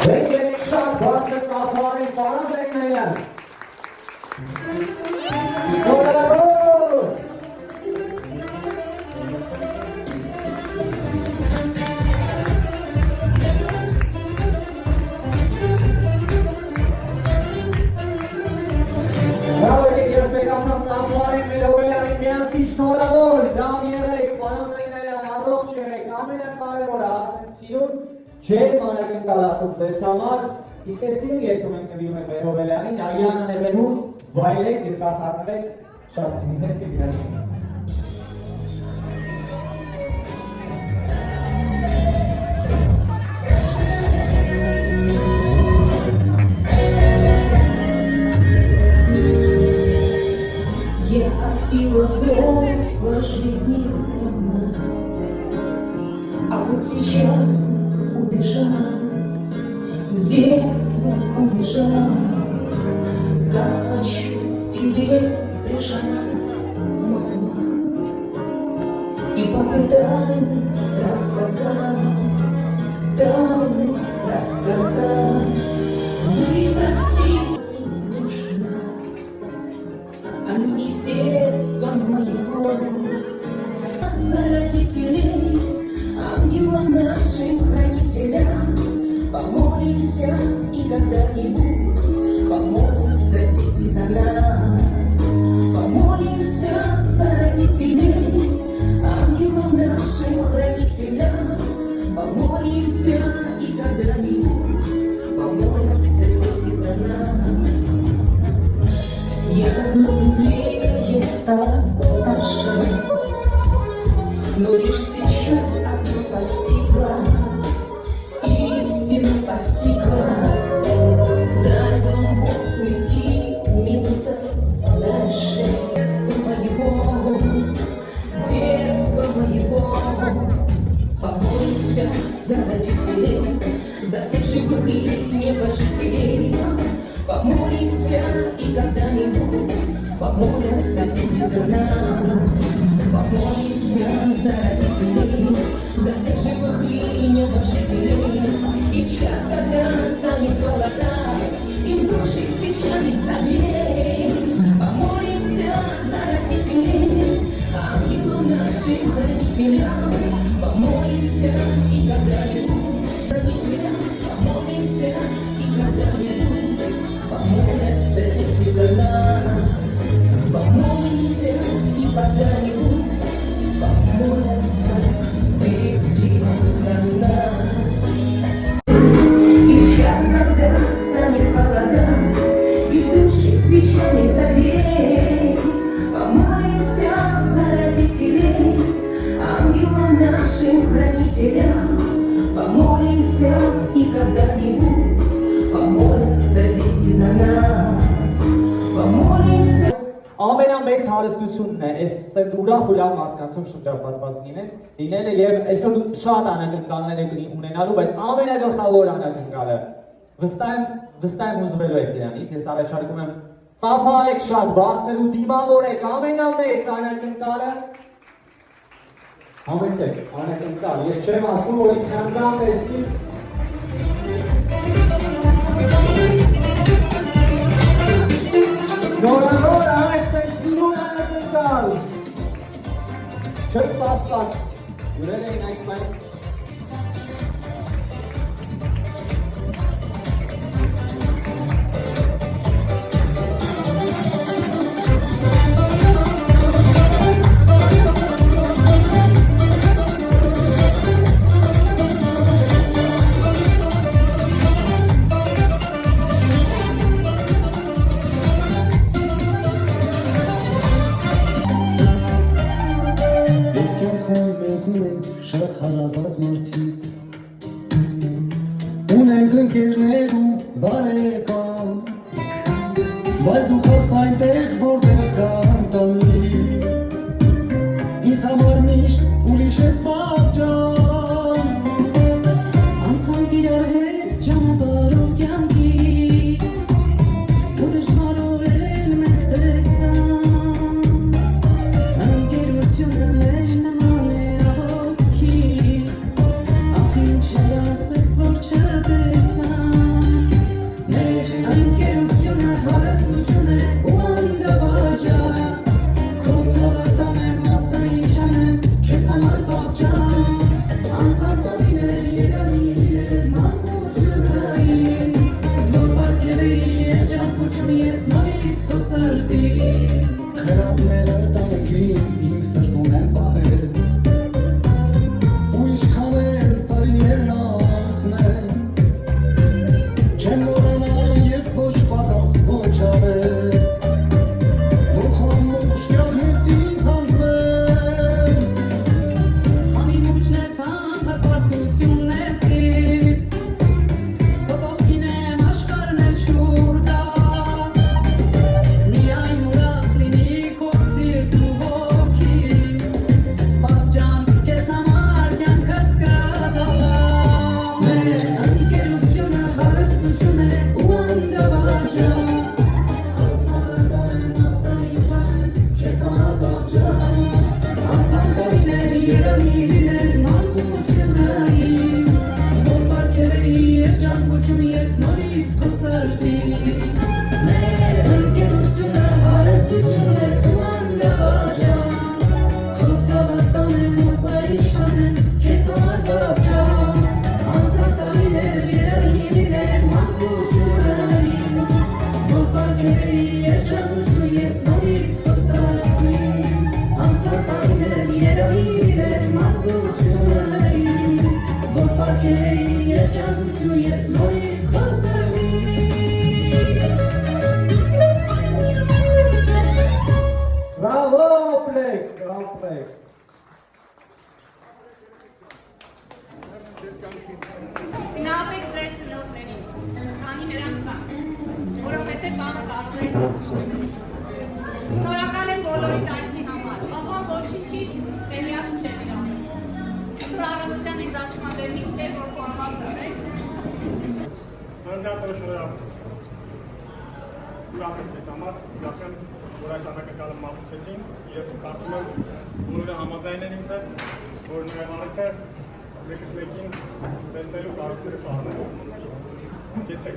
Եկեք շատ բարձր ծափարին պարազենները։ Շնորհավոր, լավ եղեք, պարոնները առողջ եղեք, ամենակարևորը ասեն սիրուն ջեր անակնկալատուկ ձեզ համար, իսկ այս սիրուն երգում ենք նվիրում ենք մեր հոբելյանին, Արիանա Նևենում, վայելեք, երկաթարնվեք, շատ սիրուններ կգրասին։ И вот взрослая жизни одна, а вот сейчас убежать, в детство убежать, как хочу к тебе прижаться, мама, и попытать рассказать, вы простите. Они с детства моего за родителей, ангелам нашим хранителям, помолимся и когда-нибудь помолятся дети за нас. Помолимся за родителей, ангелам нашим хранителям, помолимся и когда-нибудь помолятся дети за нас. Я давно мудрее стала старше, но лишь сейчас одну постигла, истину постигла. Дай вам Бог уйти минута дальше. Детство моего, помолимся за родителей, за всех живых и небожителей. Помолимся и когда-нибудь помолятся дети за нас. Помолимся за родителей, за всех живых и небожителей. И в час, когда станет голодать, и души свечами согрей. Помолимся за родителей, ангелам нашим хранителям. Помолимся и когда-нибудь родителям. Помолимся и когда-нибудь помолятся дети за нас. Помолимся и когда-нибудь помолятся дети за нас. И сейчас, когда станет холодать, и души свечами согрей. Помолимся за родителей, ангелам нашим хранителям. Помолимся и когда-нибудь помолятся дети за нас. Помолимся. Ամենամեծ հարստությունն է այս սենց ուրախ ու լավ մարդկանցով շրջապատված լինելը եւ այսօր դուք շատ անակնկալներ եք ունենալու, բայց ամենագլխավոր անակնկալը վստահ եմ ուզվելու եք դրանից, ես առաջարկում եմ ծափարեք շատ բարձր ու դիմավորեք ամենամեծ անակնկալը համեցեք անակնկալ, ես չեմ ասում, որ ինքնանձան տեսքի Նորավոր այս սիրուն անակնկալ չսպասված յուրեր էին այս պայն Շատ հարազատ մարդիկ ունենք ընկերներ ու բարեկամ, բայց դուք ես այնտեղ, որտեղ կան տանիք, ինձ համար միշտ ուրիշ ես պատճառ, անցանք իրար հետ ճանապարհով կյանքի, ու դժվարորել են մենք տեսան, ընկերությունը մեր նման է աղոքի, ախ ինչ էր ասես, որ չտեսան. Անկեղծություն ես նորից քո սրտի Մեր ընկերությունը հարստություն է ու անդավաճան Քո ցավատան եմ ասարի շանեմ քեզ համար բապճան Անցած տարիներ երազիներ մանկություններին Որ պարգևեի երջանկություն ես նորից քո սրտի Անցած տարիներ երազիներ մանկություններին Որ պարգևեի երջանկություն ես նորից քո սրտի Bravo, Blake, bravo, Blake. Գնահատեք ձեր ծնողներին, քանի նրանք կան, որովհետև բանը կարող է Շնորհակալ եմ բոլորիդ այցի համար, ապա ոչինչից տեղյակ չեմ իրանում։ Սուր առավոտյան ինձ ասում եմ վերմից դեր, որ կորմալ սրեք։ Ծանձյատորը շնորհակալ։ Ուրախ եմ քեզ համար, ուրախ եմ, որ այս անակնկալը մատուցեցին և կարծում եմ բոլորը համաձայն են ինձ հետ, որ նրա առիթը մեկս մեկին տեսնելու կարողներս առնելու։ Գեցեք։